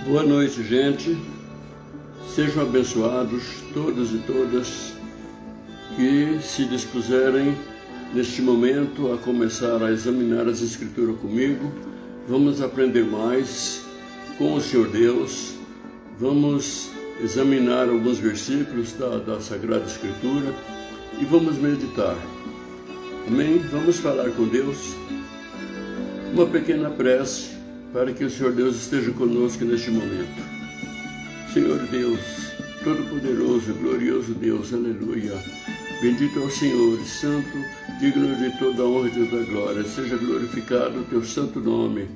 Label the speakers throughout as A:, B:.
A: Boa noite, gente. Sejam abençoados todos e todas que se dispuserem neste momento a começar a examinar as Escrituras comigo. Vamos aprender mais com o Senhor Deus. Vamos examinar alguns versículos da Sagrada Escritura e vamos meditar. Amém? Vamos falar com Deus. Uma pequena prece para que o Senhor Deus esteja conosco neste momento. Senhor Deus, Todo-Poderoso, Glorioso Deus, aleluia. Bendito é o Senhor, Santo, digno de toda a honra e toda a glória. Seja glorificado o teu santo nome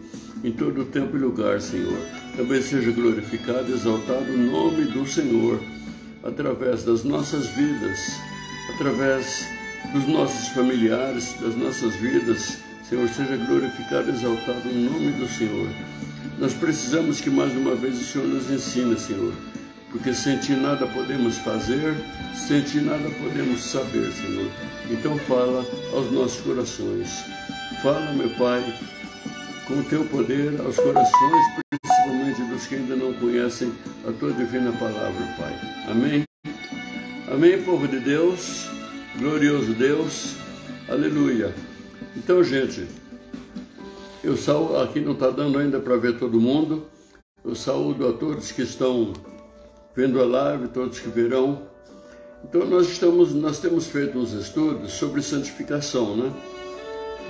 A: em todo o tempo e lugar, Senhor. Também seja glorificado e exaltado o nome do Senhor através das nossas vidas, através dos nossos familiares, das nossas vidas. Senhor, seja glorificado e exaltado o nome do Senhor. Nós precisamos que mais uma vez o Senhor nos ensine, Senhor, porque sem Ti nada podemos fazer, sem Ti nada podemos saber, Senhor. Então fala aos nossos corações. Fala, meu Pai, com o Teu poder aos corações, principalmente dos que ainda não conhecem a Tua divina palavra, Pai. Amém? Amém, povo de Deus, glorioso Deus, aleluia. Então, gente, eu saúdo, aqui não está dando ainda para ver todo mundo, eu saúdo a todos que estão vendo a live, todos que verão. Então nós temos feito uns estudos sobre santificação, né?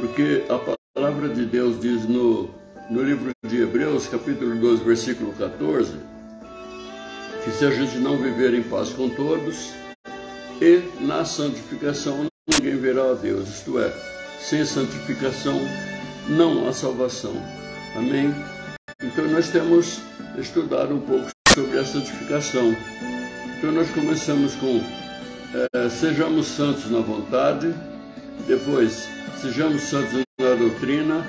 A: Porque a palavra de Deus diz no livro de Hebreus, capítulo 12, versículo 14, que se a gente não viver em paz com todos e na santificação, ninguém verá a Deus, isto é, sem santificação não há salvação. Amém? Então nós temos estudado um pouco sobre a santificação. Então nós começamos com sejamos santos na vontade, depois sejamos santos na doutrina,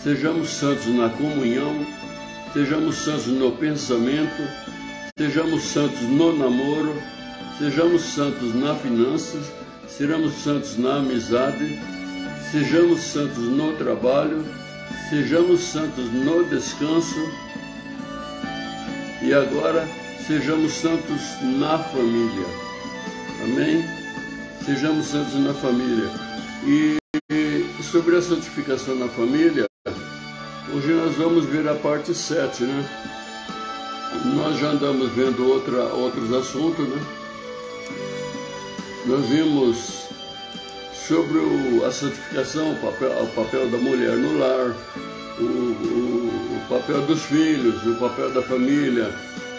A: sejamos santos na comunhão, sejamos santos no pensamento, sejamos santos no namoro, sejamos santos na finanças, sejamos santos na amizade, sejamos santos no trabalho, sejamos santos no descanso e agora sejamos santos na família. Amém? Sejamos santos na família. E sobre a santificação na família, hoje nós vamos ver a parte 7, né? Nós já andamos vendo outros assuntos, né? Nós vimos sobre a santificação, o papel da mulher no lar, o papel dos filhos, o papel da família,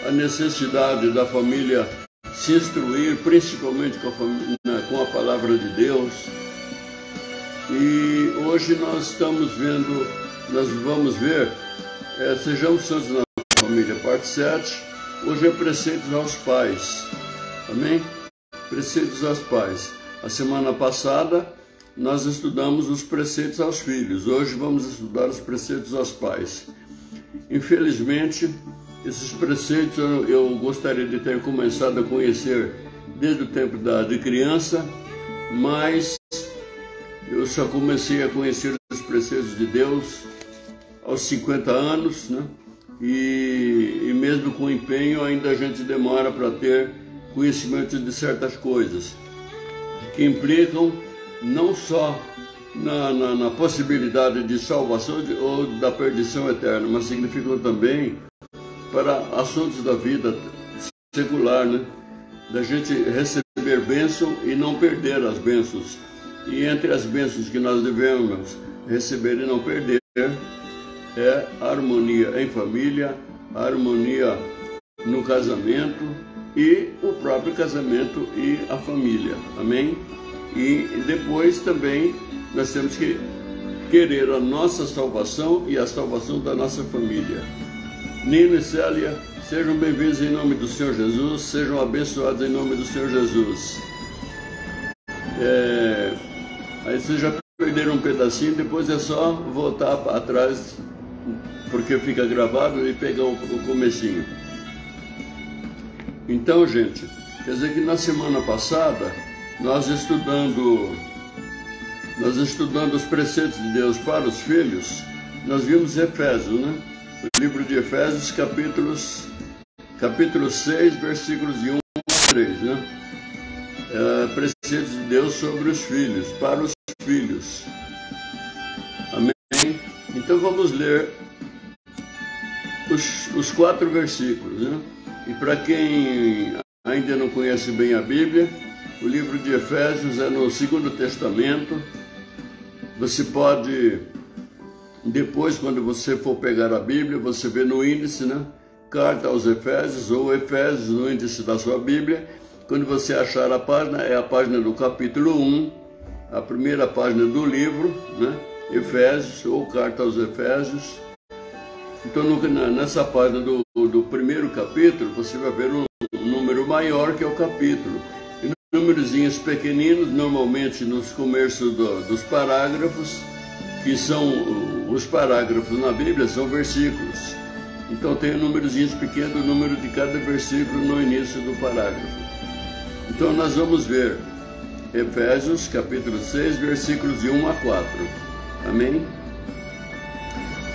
A: a necessidade da família se instruir, principalmente com a palavra de Deus. E hoje nós vamos ver, sejamos santos na família, parte 7, hoje é preceitos aos pais, amém? Preceitos aos pais. A semana passada nós estudamos os preceitos aos filhos, hoje vamos estudar os preceitos aos pais. Infelizmente, esses preceitos eu gostaria de ter começado a conhecer desde o tempo de criança, mas eu só comecei a conhecer os preceitos de Deus aos 50 anos, né? E mesmo com empenho ainda a gente demora para ter conhecimento de certas coisas que implicam não só na possibilidade de salvação ou da perdição eterna, mas significam também para assuntos da vida secular, né? Da gente receber bênção e não perder as bênçãos. E entre as bênçãos que nós devemos receber e não perder é a harmonia em família, a harmonia no casamento e o próprio casamento e a família, amém? E depois também nós temos que querer a nossa salvação e a salvação da nossa família. Nino e Célia, sejam bem-vindos em nome do Senhor Jesus, sejam abençoados em nome do Senhor Jesus. Aí vocês já perderam um pedacinho, depois é só voltar atrás, porque fica gravado, e pegar o comecinho. Então, gente, quer dizer que na semana passada, nós estudando os preceitos de Deus para os filhos, nós vimos Efésios, né? O livro de Efésios, capítulo 6, versículos de 1 a 3, né? Preceitos de Deus sobre os filhos, para os filhos. Amém? Então vamos ler os 4 versículos, né? E para quem ainda não conhece bem a Bíblia, o livro de Efésios é no Segundo Testamento. Você pode, depois, quando você for pegar a Bíblia, você vê no índice, né? Carta aos Efésios, ou Efésios no índice da sua Bíblia. Quando você achar a página, é a página do capítulo 1, a primeira página do livro, né? Efésios, ou Carta aos Efésios. Então, nessa página do primeiro capítulo, você vai ver um número maior que é o capítulo. E númerozinhos pequeninos, normalmente nos começos dos parágrafos, que são os parágrafos na Bíblia, são versículos. Então tem númerozinhos pequenos, o número de cada versículo no início do parágrafo. Então nós vamos ver Efésios capítulo 6, versículos de 1 a 4. Amém?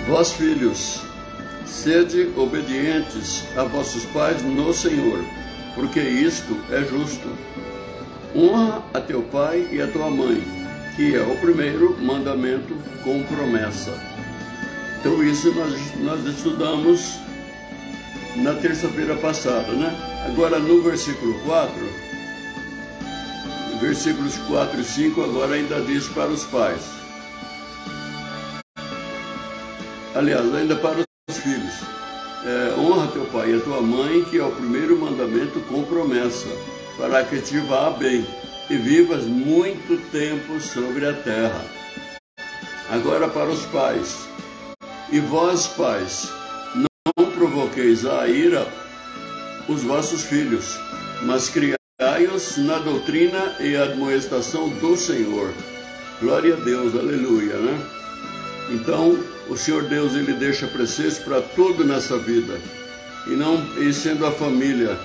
A: Vós, filhos, sede obedientes a vossos pais no Senhor, porque isto é justo. Honra a teu pai e a tua mãe, que é o primeiro mandamento com promessa. Então isso nós estudamos na terça-feira passada, né? Agora no versículo 4, versículos 4 e 5, agora ainda diz para os pais. Aliás, ainda para os filhos. Honra teu pai e a tua mãe, que é o primeiro mandamento com promessa, para que te vá bem e vivas muito tempo sobre a terra. Agora para os pais. E vós, pais, não provoqueis a ira os vossos filhos, mas criai-os na doutrina e admoestação do Senhor. Glória a Deus, aleluia, né? Então, o Senhor Deus, Ele deixa preceitos para tudo nessa vida. E sendo a família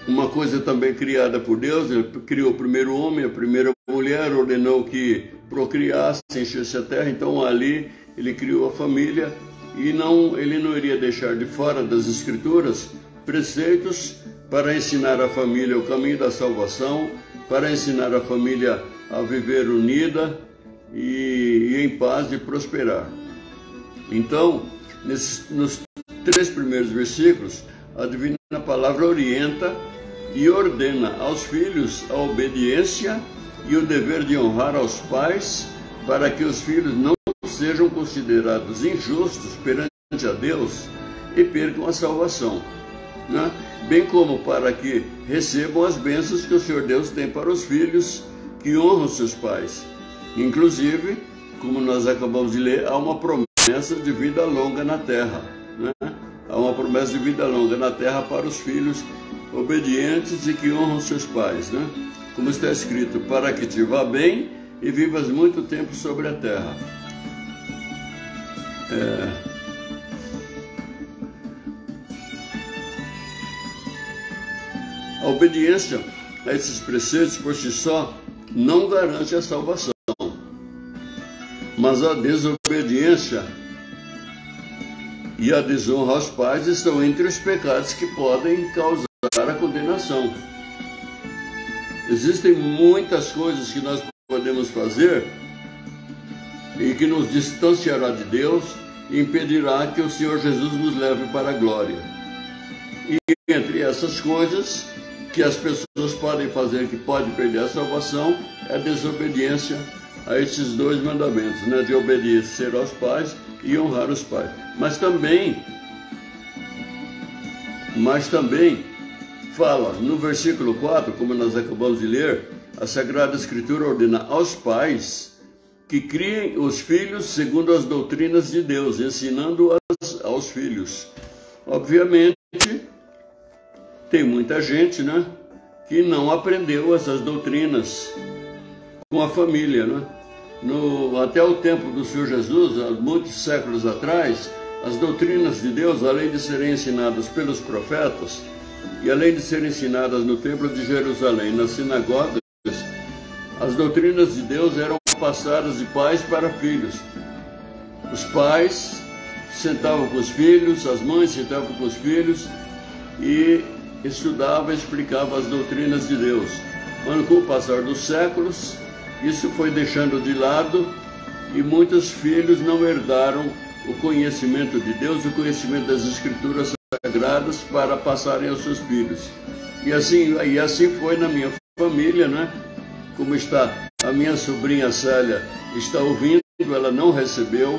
A: uma coisa também criada por Deus, Ele criou o primeiro homem, a primeira mulher, ordenou que procriasse, enchesse a terra. Então ali Ele criou a família e Ele não iria deixar de fora das Escrituras preceitos para ensinar a família o caminho da salvação, para ensinar a família a viver unida e em paz e prosperar. Então, nos 3 primeiros versículos, a Divina Palavra orienta e ordena aos filhos a obediência e o dever de honrar aos pais, para que os filhos não sejam considerados injustos perante a Deus e percam a salvação, né? Bem como para que recebam as bênçãos que o Senhor Deus tem para os filhos que honram seus pais. Inclusive, como nós acabamos de ler, há uma promessa de vida longa na terra, né? Há uma promessa de vida longa na terra para os filhos obedientes e que honram seus pais, né? Como está escrito, para que te vá bem e vivas muito tempo sobre a terra. A obediência a esses preceitos por si só não garante a salvação, mas a desobediência e a desonra aos pais estão entre os pecados que podem causar a condenação. Existem muitas coisas que nós podemos fazer e que nos distanciará de Deus e impedirá que o Senhor Jesus nos leve para a glória. E entre essas coisas que as pessoas podem fazer que pode perder a salvação é a desobediência a esses 2 mandamentos, né? De obedecer aos pais e honrar os pais. Mas também fala no versículo 4, como nós acabamos de ler, a Sagrada Escritura ordena aos pais que criem os filhos segundo as doutrinas de Deus, ensinando-as aos filhos. Obviamente, tem muita gente, né, que não aprendeu essas doutrinas com a família, né? Até o tempo do Senhor Jesus, há muitos séculos atrás, as doutrinas de Deus, além de serem ensinadas pelos profetas, e além de serem ensinadas no Templo de Jerusalém, nas sinagogas, as doutrinas de Deus eram passadas de pais para filhos. Os pais sentavam com os filhos, as mães sentavam com os filhos e estudavam e explicavam as doutrinas de Deus. Mas com o passar dos séculos, isso foi deixando de lado e muitos filhos não herdaram o conhecimento de Deus, o conhecimento das Escrituras Sagradas para passarem aos seus filhos. E assim foi na minha família, né? Como está a minha sobrinha Célia, está ouvindo, ela não recebeu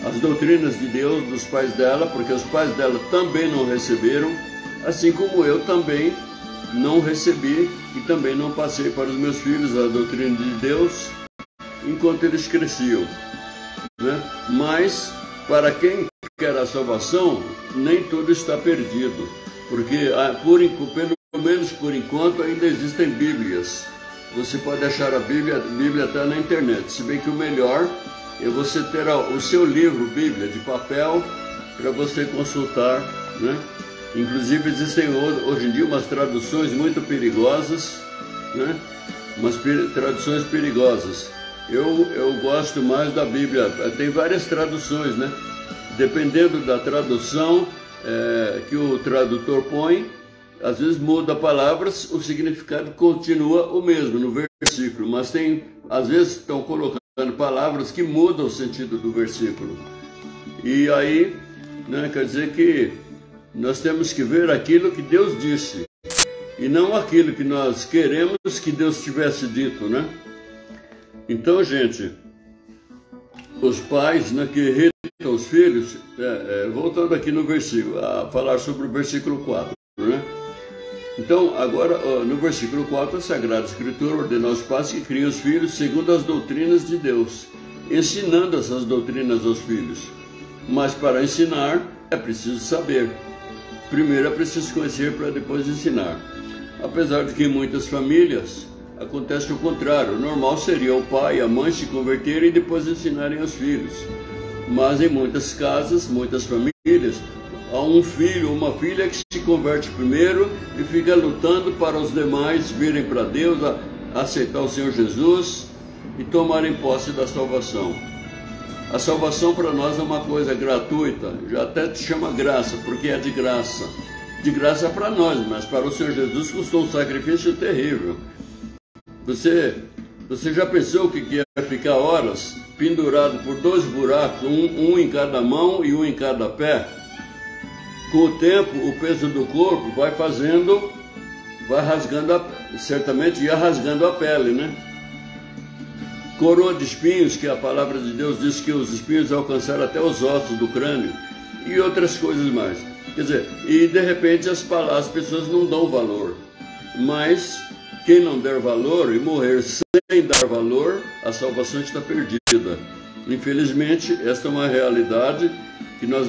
A: as doutrinas de Deus dos pais dela, porque os pais dela também não receberam, assim como eu também não recebi e também não passei para os meus filhos a doutrina de Deus enquanto eles cresciam, né? Mas para quem quer a salvação, nem tudo está perdido, porque pelo menos por enquanto ainda existem Bíblias. Você pode achar a Bíblia até na internet, se bem que o melhor é você ter o seu livro Bíblia de papel para você consultar, né? Inclusive existem hoje em dia umas traduções muito perigosas, né? Umas traduções perigosas. Eu gosto mais da Bíblia, tem várias traduções, né? Dependendo da tradução que o tradutor põe, às vezes muda palavras, o significado continua o mesmo no versículo, mas às vezes estão colocando palavras que mudam o sentido do versículo. E aí, né, quer dizer que nós temos que ver aquilo que Deus disse e não aquilo que nós queremos que Deus tivesse dito, né? Então, gente, os pais, né, que irritam os filhos, voltando aqui no versículo, a falar sobre o versículo 4, né? Então, agora, no versículo 4, a Sagrada Escritura ordena aos pais que criem os filhos segundo as doutrinas de Deus, ensinando essas doutrinas aos filhos. Mas para ensinar, é preciso saber. Primeiro é preciso conhecer para depois ensinar. Apesar de que em muitas famílias acontece o contrário. O normal seria o pai e a mãe se converterem e depois ensinarem aos filhos. Mas em muitas casas, muitas famílias, há um filho ou uma filha que se converte primeiro e fica lutando para os demais virem para Deus, aceitar o Senhor Jesus e tomarem posse da salvação. A salvação para nós é uma coisa gratuita, já até te chama graça, porque é de graça. De graça para nós, mas para o Senhor Jesus custou um sacrifício terrível. Você já pensou o que é ficar horas pendurado por 2 buracos, um em cada mão e um em cada pé? Com o tempo, o peso do corpo vai rasgando, certamente ia rasgando a pele, né? Coroa de espinhos, que a palavra de Deus diz que os espinhos alcançaram até os ossos do crânio, e outras coisas mais. Quer dizer, e de repente as pessoas não dão valor. Mas quem não der valor e morrer sem dar valor, a salvação está perdida. Infelizmente, esta é uma realidade que nós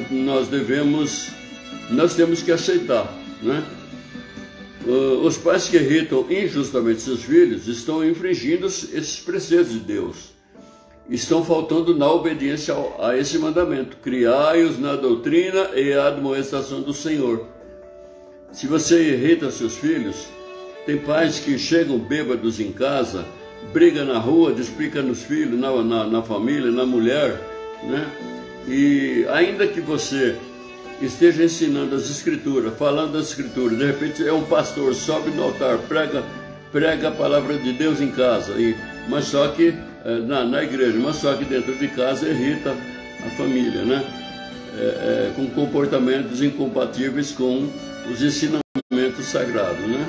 A: temos que aceitar, né? Os pais que irritam injustamente seus filhos estão infringindo esses preceitos de Deus. Estão faltando na obediência a esse mandamento. Criai-os na doutrina e admoestação do Senhor. Se você irrita seus filhos, tem pais que chegam bêbados em casa, brigam na rua, despicam nos filhos, na família, na mulher, né? E ainda que você esteja ensinando as Escrituras, falando as Escrituras, de repente é um pastor, sobe no altar, prega a palavra de Deus em casa, mas só que na igreja, mas só que dentro de casa irrita a família, né? Com comportamentos incompatíveis com os ensinamentos sagrados, né?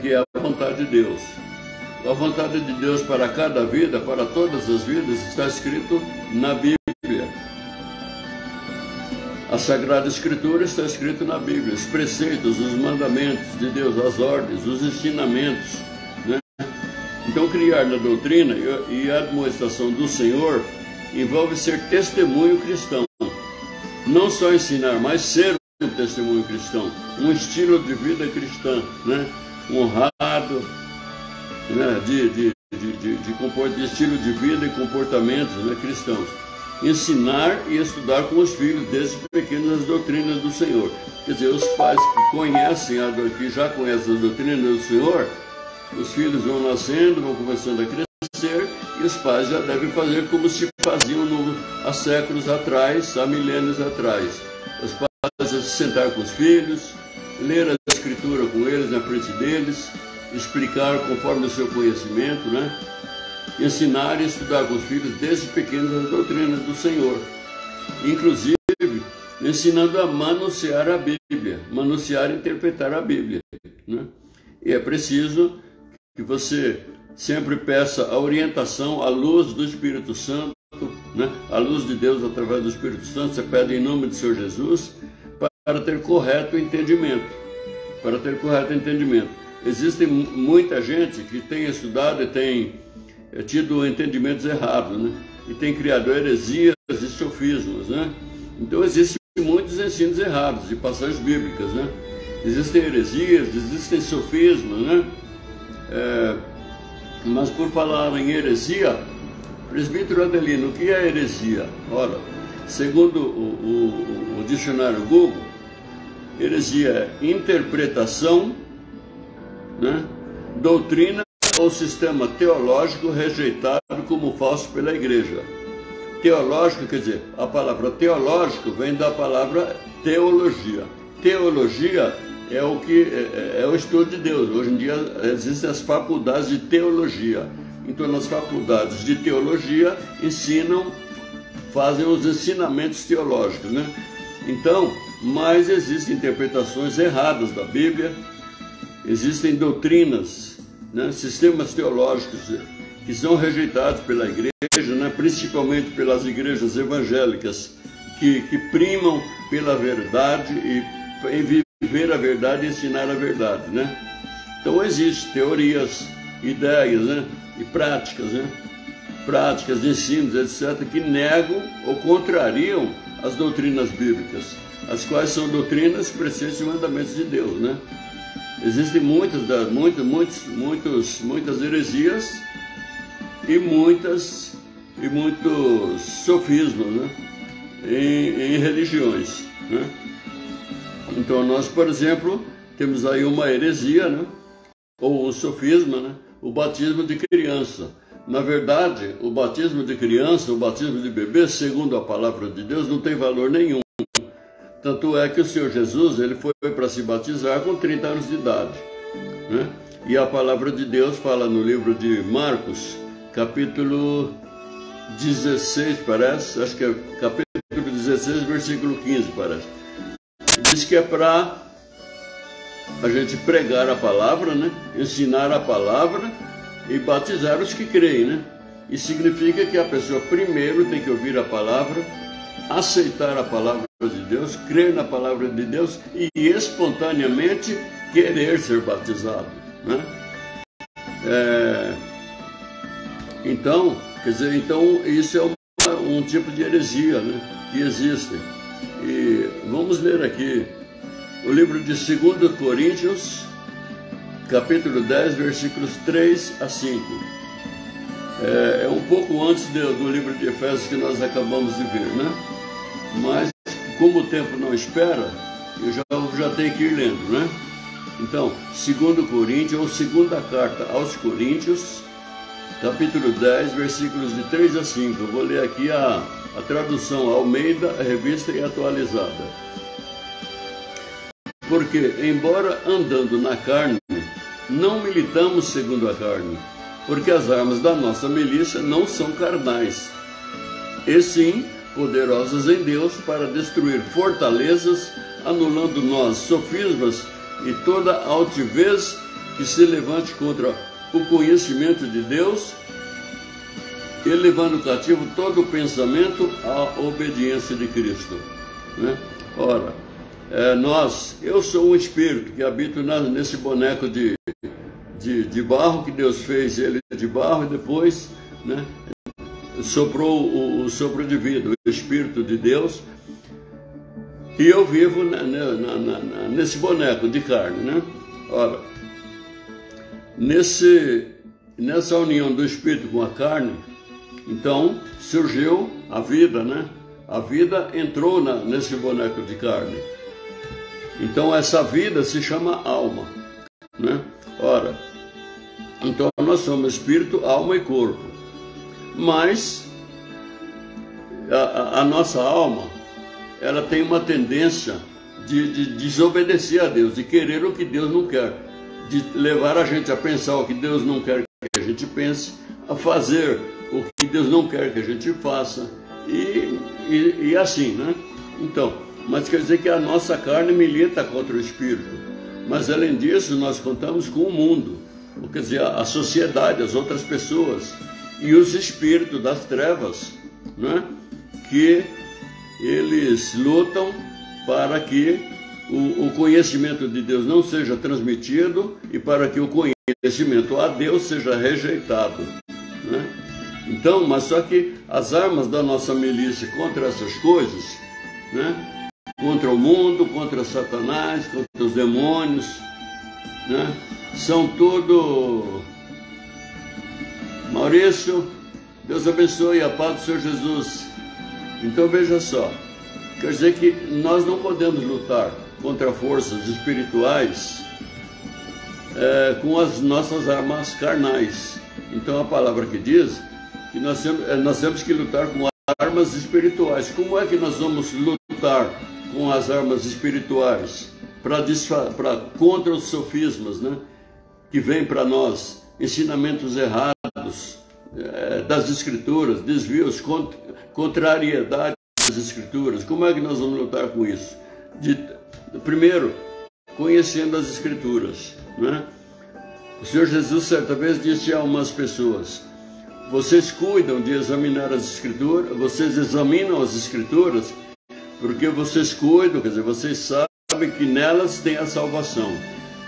A: Que é a vontade de Deus. A vontade de Deus para cada vida, para todas as vidas, está escrito na Bíblia. A Sagrada Escritura está escrito na Bíblia, os preceitos, os mandamentos de Deus, as ordens, os ensinamentos, né? Então, criar na doutrina e a admoestação do Senhor envolve ser testemunho cristão. Não só ensinar, mas ser um testemunho cristão, um estilo de vida cristã, né? Honrado, né? de estilo de vida e comportamentos, né? Cristãos. Ensinar e estudar com os filhos desde pequenos as doutrinas do Senhor. Quer dizer, os pais que já conhecem as doutrinas do Senhor, os filhos vão nascendo, vão começando a crescer, e os pais já devem fazer como se faziam há séculos atrás, há milênios atrás. Os pais se sentar com os filhos, ler a Escritura com eles, na frente deles, explicar conforme o seu conhecimento, né? Ensinar e estudar com os filhos desde pequenos as doutrinas do Senhor. Inclusive, ensinando a manusear a Bíblia, manusear e interpretar a Bíblia, né? E é preciso que você sempre peça a orientação à luz do Espírito Santo, né? A luz de Deus através do Espírito Santo. Você pede em nome do Senhor Jesus para ter correto entendimento. Para ter correto entendimento. Existe muita gente que tem estudado e tem tido entendimentos errados, né? E tem criado heresias e sofismas, né? Então existem muitos ensinos errados de passagens bíblicas, né? Existem heresias, existem sofismas, né? Mas por falar em heresia, presbítero Adelino, o que é heresia? Ora, segundo o dicionário Google, heresia é interpretação, né, doutrina ou sistema teológico rejeitado como falso pela igreja. Teológico, quer dizer, a palavra teológico vem da palavra teologia. Teologia é o estudo de Deus. Hoje em dia existem as faculdades de teologia. Então, nas faculdades de teologia fazem os ensinamentos teológicos, né? Então, mas existem interpretações erradas da Bíblia, existem doutrinas, né, sistemas teológicos que são rejeitados pela igreja, né, principalmente pelas igrejas evangélicas, que primam pela verdade e em viver a verdade e ensinar a verdade, né? Então existem teorias, ideias, né, e práticas, né? Práticas de ensinos, etc., que negam ou contrariam as doutrinas bíblicas, as quais são doutrinas, preceitos e mandamentos de Deus, né? Existem muitas heresias e muitos sofismas, né, em religiões, né? Então nós, por exemplo, temos aí uma heresia, né, ou um sofisma, né, o batismo de criança. Na verdade, o batismo de criança, o batismo de bebê, segundo a palavra de Deus, não tem valor nenhum. Tanto é que o Senhor Jesus, ele foi para se batizar com 30 anos de idade, né? E a palavra de Deus fala no livro de Marcos, capítulo 16, parece, acho que é capítulo 16, versículo 15, parece. Diz que é para a gente pregar a palavra, né? Ensinar a palavra e batizar os que creem, né? E significa que a pessoa primeiro tem que ouvir a palavra, aceitar a palavra de Deus, crer na palavra de Deus e espontaneamente querer ser batizado, né? Então, quer dizer, isso é um tipo de heresia, né, que existe. E vamos ler aqui o livro de 2 Coríntios, capítulo 10, versículos 3 a 5. É um pouco antes do livro de Efésios que nós acabamos de ver, né? Mas, como o tempo não espera, eu já tenho que ir lendo, né? Então, 2 Coríntios, ou segunda carta aos Coríntios, capítulo 10, versículos de 3 a 5. Eu vou ler aqui a tradução Almeida, revista e atualizada. Porque, embora andando na carne, não militamos segundo a carne, porque as armas da nossa milícia não são carnais, e sim poderosas em Deus para destruir fortalezas, anulando nós sofismas e toda altivez que se levante contra o conhecimento de Deus, e levando cativo todo o pensamento à obediência de Cristo, né? Ora, eu sou um espírito que habito nesse boneco de barro, que Deus fez ele de barro e depois, né, soprou o sopro de vida, o Espírito de Deus, e eu vivo nesse boneco de carne, né? Ora, nessa união do Espírito com a carne, então surgiu a vida, né? A vida entrou nesse boneco de carne. Então essa vida se chama alma, né? Ora, então nós somos espírito, alma e corpo. Mas a nossa alma, ela tem uma tendência de desobedecer a Deus, de querer o que Deus não quer, de levar a gente a pensar o que Deus não quer que a gente pense, a fazer o que Deus não quer que a gente faça, e assim, né? Então, mas quer dizer que a nossa carne milita contra o Espírito, mas além disso nós contamos com o mundo, quer dizer, a sociedade, as outras pessoas, e os espíritos das trevas, né? Que eles lutam para que o conhecimento de Deus não seja transmitido e para que o conhecimento a Deus seja rejeitado, né? Então, mas só que as armas da nossa milícia contra essas coisas, né? Contra o mundo, contra Satanás, contra os demônios, né? São tudo... Maurício, Deus abençoe, a paz do Senhor Jesus. Então veja só, quer dizer que nós não podemos lutar contra forças espirituais com as nossas armas carnais. Então a palavra que diz que nós temos que lutar com armas espirituais. Como é que nós vamos lutar com as armas espirituais? Contra os sofismas, né? Que vêm para nós, ensinamentos errados das Escrituras, desvios, contrariedade das Escrituras. Como é que nós vamos lutar com isso? Primeiro, conhecendo as Escrituras, né? O Senhor Jesus certa vez disse a umas pessoas: vocês cuidam de examinar as Escrituras, vocês examinam as Escrituras porque vocês cuidam, quer dizer, vocês sabem que nelas tem a salvação,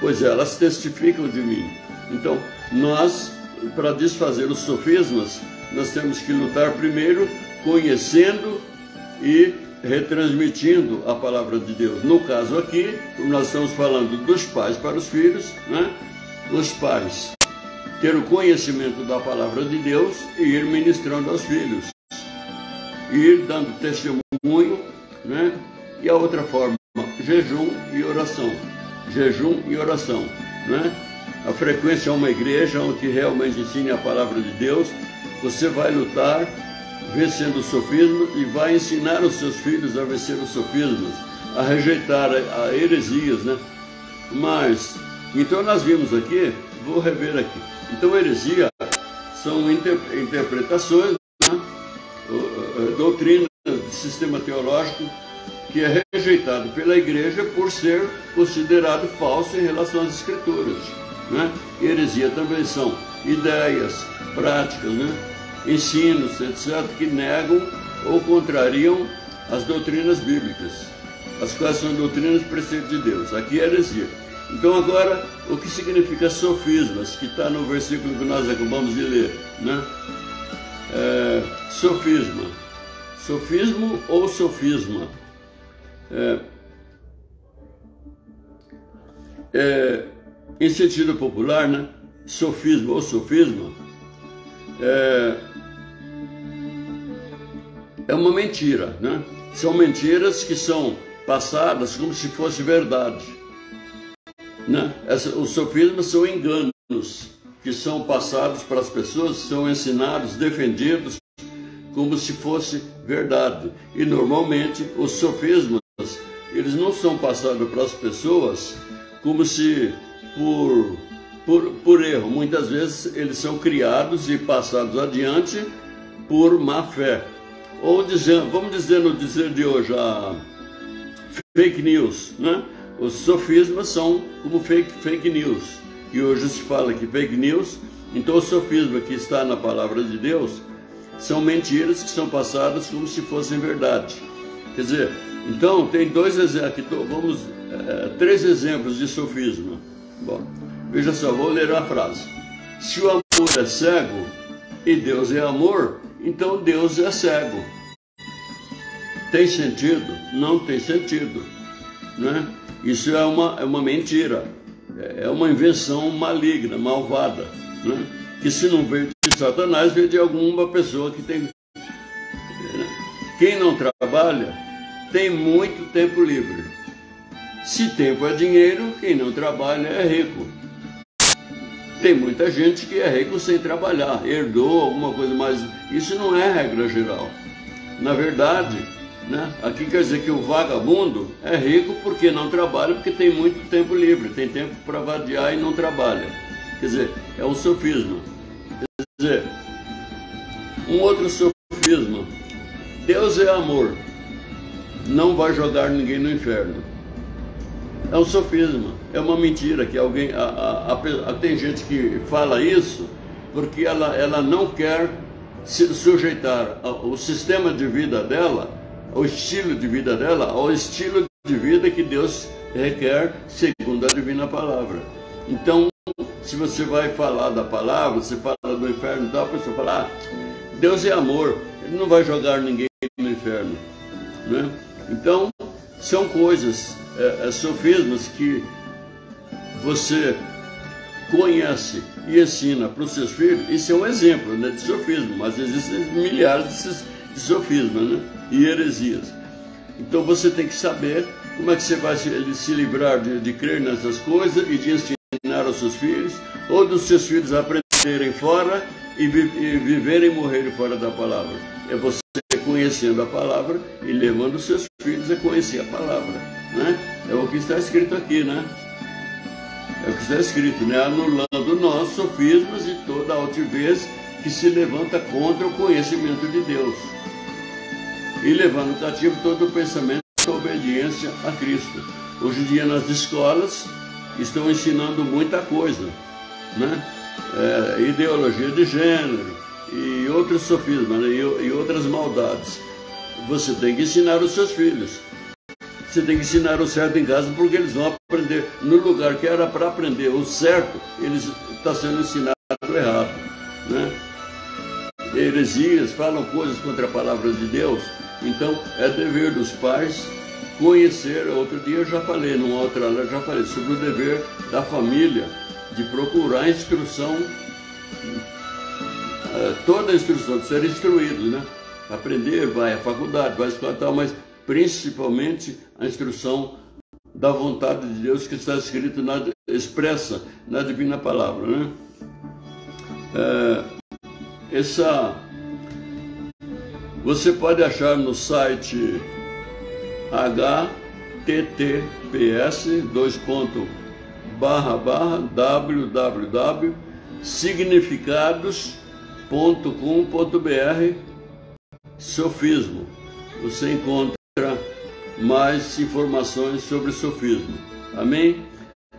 A: pois elas testificam de mim. Então, nós, para desfazer os sofismas, nós temos que lutar primeiro conhecendo e retransmitindo a palavra de Deus. No caso aqui, como nós estamos falando dos pais para os filhos, né? Os pais ter o conhecimento da palavra de Deus e ir ministrando aos filhos, ir dando testemunho, né? E a outra forma, jejum e oração. Jejum e oração, né? A frequência a uma igreja onde realmente ensine a palavra de Deus. Você vai lutar vencendo o sofisma e vai ensinar os seus filhos a vencer os sofismas, a rejeitar a heresias, né? Mas, então nós vimos aqui, vou rever aqui. Então, heresia são interpretações, né? Doutrina do sistema teológico que é rejeitado pela igreja por ser considerado falso em relação às Escrituras, né? Heresia também são ideias, práticas, né? Ensinos, etc., que negam ou contrariam as doutrinas bíblicas, as quais são doutrinas preceitos de Deus. Aqui é heresia. Então agora, o que significa sofismas, que está no versículo que nós acabamos de ler, né? Sofisma. Sofismo ou sofisma. Em sentido popular, né? Sofismo ou sofisma é uma mentira, né? São mentiras que são passadas como se fosse verdade, né? Os sofismas são enganos que são passados para as pessoas, são ensinados, defendidos como se fosse verdade. E normalmente os sofismas, eles não são passados para as pessoas como se por erro. Muitas vezes eles são criados e passados adiante por má fé. Ou vamos dizer no dizer de hoje, a fake news, né? Os sofismas são como fake news. E hoje se fala que fake news, então o sofisma que está na palavra de Deus são mentiras que são passadas como se fossem verdade. Quer dizer, então tem dois exemplos, três exemplos de sofisma. Bom, veja só, vou ler a frase. Se o amor é cego e Deus é amor, então Deus é cego. Tem sentido? Não tem sentido, né? Isso é uma mentira, é uma invenção maligna, malvada, né? Que se não veio de Satanás, veio de alguma pessoa que tem... Quem não trabalha tem muito tempo livre. Se tempo é dinheiro, quem não trabalha é rico. Tem muita gente que é rico sem trabalhar, herdou alguma coisa, mas isso não é regra geral. Na verdade, né, aqui quer dizer que o vagabundo é rico porque não trabalha, porque tem muito tempo livre, tem tempo para vadiar e não trabalha. Quer dizer, é um sofisma. Quer dizer, um outro sofisma: Deus é amor, não vai jogar ninguém no inferno. É um sofisma, é uma mentira que alguém... tem gente que fala isso porque ela não quer se sujeitar o sistema de vida dela, o estilo de vida dela, ao estilo de vida que Deus requer segundo a divina palavra. Então, se você vai falar da palavra, você fala do inferno e tal, a pessoa fala: Deus é amor, Ele não vai jogar ninguém no inferno, né? Então, são coisas, sofismas que você conhece e ensina para os seus filhos. Isso é um exemplo, né, de sofisma, mas existem milhares de sofismas, né, e heresias. Então você tem que saber como é que você vai se livrar de crer nessas coisas e de ensinar aos seus filhos, ou dos seus filhos aprenderem fora e viverem e morrerem fora da palavra. É você conhecendo a palavra e levando os seus filhos a conhecer a palavra, né? É o que está escrito aqui, né? É o que está escrito, né? Anulando nós sofismas e toda altivez que se levanta contra o conhecimento de Deus, e levando cativo todo o pensamento e obediência a Cristo. Hoje em dia nas escolas estão ensinando muita coisa, né? Ideologia de gênero e outros sofismas, né? e outras maldades. Você tem que ensinar os seus filhos. Você tem que ensinar o certo em casa, porque eles vão aprender no lugar que era para aprender o certo, eles está sendo ensinado errado, né? Heresias, falam coisas contra a palavra de Deus. Então é dever dos pais conhecer. Outro dia eu já falei, numa outra aula, já falei sobre o dever da família de procurar instrução, toda a instrução, de ser instruído, né? Aprender, vai à faculdade, vai à escola e tal, mas principalmente a instrução da vontade de Deus que está escrito, expressa na divina palavra, né? Você pode achar no site https://www.significados.com.br sofismo. Você encontra mais informações sobre sofismo. Amém?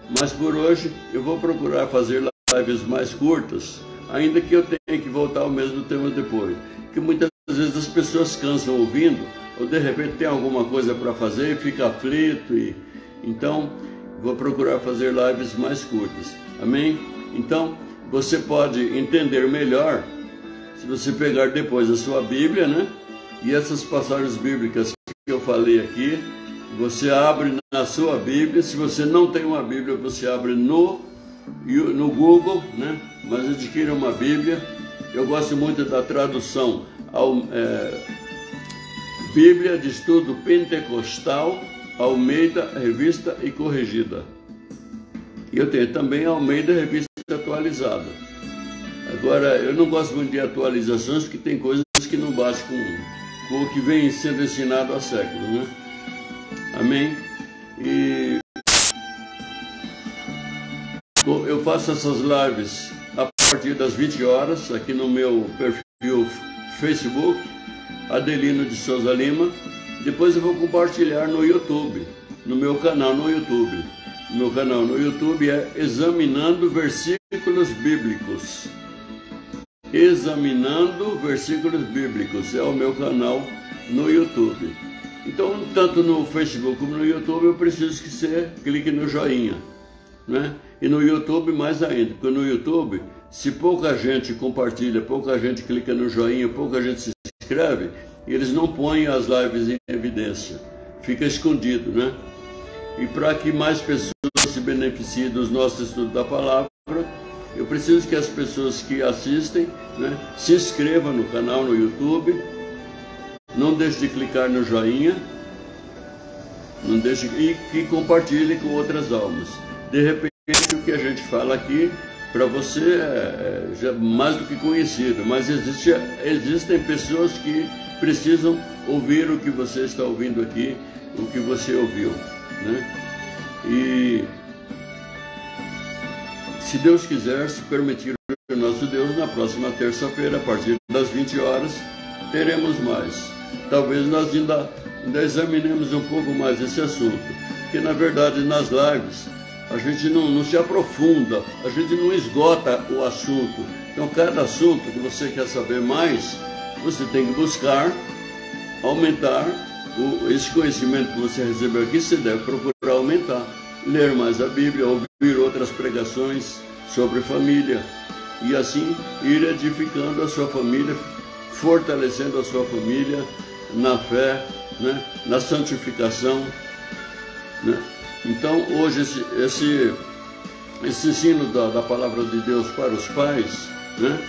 A: Mas por hoje eu vou procurar fazer lives mais curtas, ainda que eu tenha que voltar ao mesmo tema depois, que muitas vezes as pessoas cansam ouvindo, ou de repente tem alguma coisa para fazer e fica aflito, então vou procurar fazer lives mais curtas. Amém? Então você pode entender melhor se você pegar depois a sua Bíblia, né? E essas passagens bíblicas que eu falei aqui, você abre na sua Bíblia. Se você não tem uma Bíblia, você abre no Google, né? Mas adquira uma Bíblia. Eu gosto muito da tradução Bíblia de Estudo Pentecostal, Almeida, Revista e Corrigida. E eu tenho também a Almeida, Revista Atualizada. Agora, eu não gosto muito de atualizações, porque tem coisas que não batem com o que vem sendo ensinado há séculos, né? Amém? E eu faço essas lives a partir das 20 horas, aqui no meu perfil Facebook, Adelino de Souza Lima. Depois eu vou compartilhar no YouTube, no meu canal no YouTube. O meu canal no YouTube é Examinando Versículos Bíblicos. Examinando Versículos Bíblicos é o meu canal no YouTube. Então, tanto no Facebook como no YouTube, eu preciso que você clique no joinha, né? E no YouTube mais ainda, porque no YouTube, se pouca gente compartilha, pouca gente clica no joinha, pouca gente se inscreve, eles não põem as lives em evidência, fica escondido, né? E para que mais pessoas se beneficiem dos nossos estudos da palavra, eu preciso que as pessoas que assistem, né, se inscrevam no canal no YouTube, não deixe de clicar no joinha, não deixe, e que compartilhem com outras almas. De repente, o que a gente fala aqui, para você já mais do que conhecido, mas existem pessoas que precisam ouvir o que você está ouvindo aqui, o que você ouviu, né? E se Deus quiser, se permitir o nosso Deus, na próxima terça-feira, a partir das 20 horas, teremos mais. Talvez nós ainda examinemos um pouco mais esse assunto, porque na verdade nas lives a gente não se aprofunda, a gente não esgota o assunto. Então cada assunto que você quer saber mais, você tem que buscar aumentar esse conhecimento que você recebeu aqui, você deve procurar aumentar, ler mais a Bíblia, ouvir outras pregações sobre família e assim ir edificando a sua família, fortalecendo a sua família na fé, né? Na santificação, né? Então hoje esse ensino da palavra de Deus para os pais, né?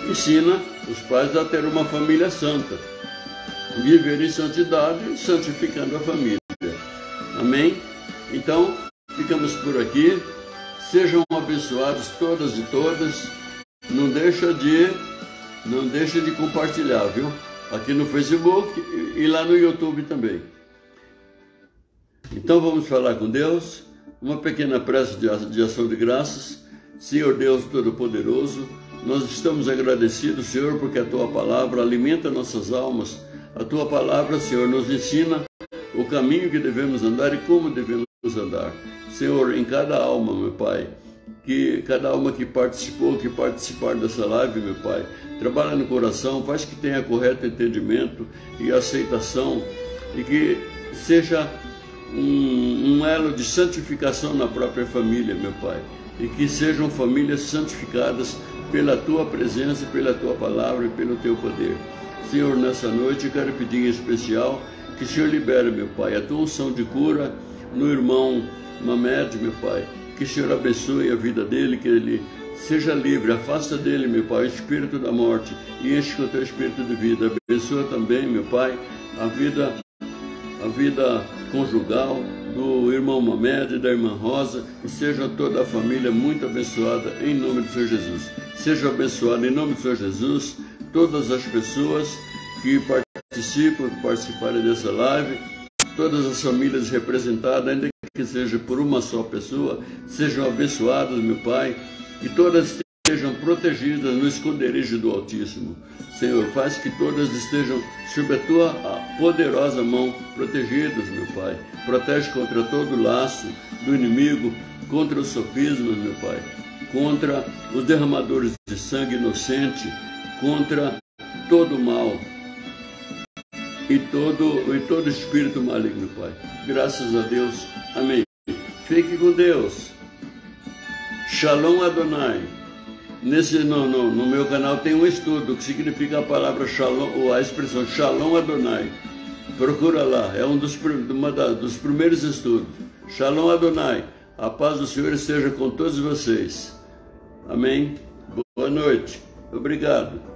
A: Ensina os pais a ter uma família santa, viver em santidade, santificando a família. Amém? Então, ficamos por aqui. Sejam abençoados todas e todas. Não deixa de compartilhar, viu? Aqui no Facebook e lá no YouTube também. Então vamos falar com Deus. Uma pequena prece de ação de graças. Senhor Deus Todo-Poderoso, nós estamos agradecidos, Senhor, porque a Tua palavra alimenta nossas almas. A Tua palavra, Senhor, nos ensina o caminho que devemos andar e como devemos andar. Senhor, em cada alma, meu Pai, que cada alma que participou, que participar dessa live, meu Pai, trabalha no coração, faz que tenha correto entendimento e aceitação e que seja um elo de santificação na própria família, meu Pai, e que sejam famílias santificadas pela Tua presença, pela Tua palavra e pelo Teu poder. Senhor, nessa noite eu quero pedir em especial que o Senhor libere, meu Pai, a Tua unção de cura no irmão Mamed, meu Pai, que o Senhor abençoe a vida dele, que ele seja livre, afasta dele, meu Pai, o espírito da morte e enche com o Teu espírito de vida. Abençoa também, meu Pai, a vida conjugal do irmão Mamed e da irmã Rosa, e seja toda a família muito abençoada em nome do Senhor Jesus. Seja abençoada em nome do Senhor Jesus todas as pessoas que participarem dessa live, todas as famílias representadas, ainda que seja por uma só pessoa, sejam abençoadas, meu Pai, e todas sejam protegidas no esconderijo do Altíssimo. Senhor, faz que todas estejam sob a Tua poderosa mão, protegidas, meu Pai. Protege contra todo laço do inimigo, contra os sofismas, meu Pai, contra os derramadores de sangue inocente, contra todo mal e todo espírito maligno, Pai. Graças a Deus. Amém. Fique com Deus. Shalom Adonai. No meu canal tem um estudo que significa a palavra Shalom, ou a expressão Shalom Adonai. Procura lá, é um dos primeiros estudos. Shalom Adonai. A paz do Senhor esteja com todos vocês. Amém. Boa noite. Obrigado.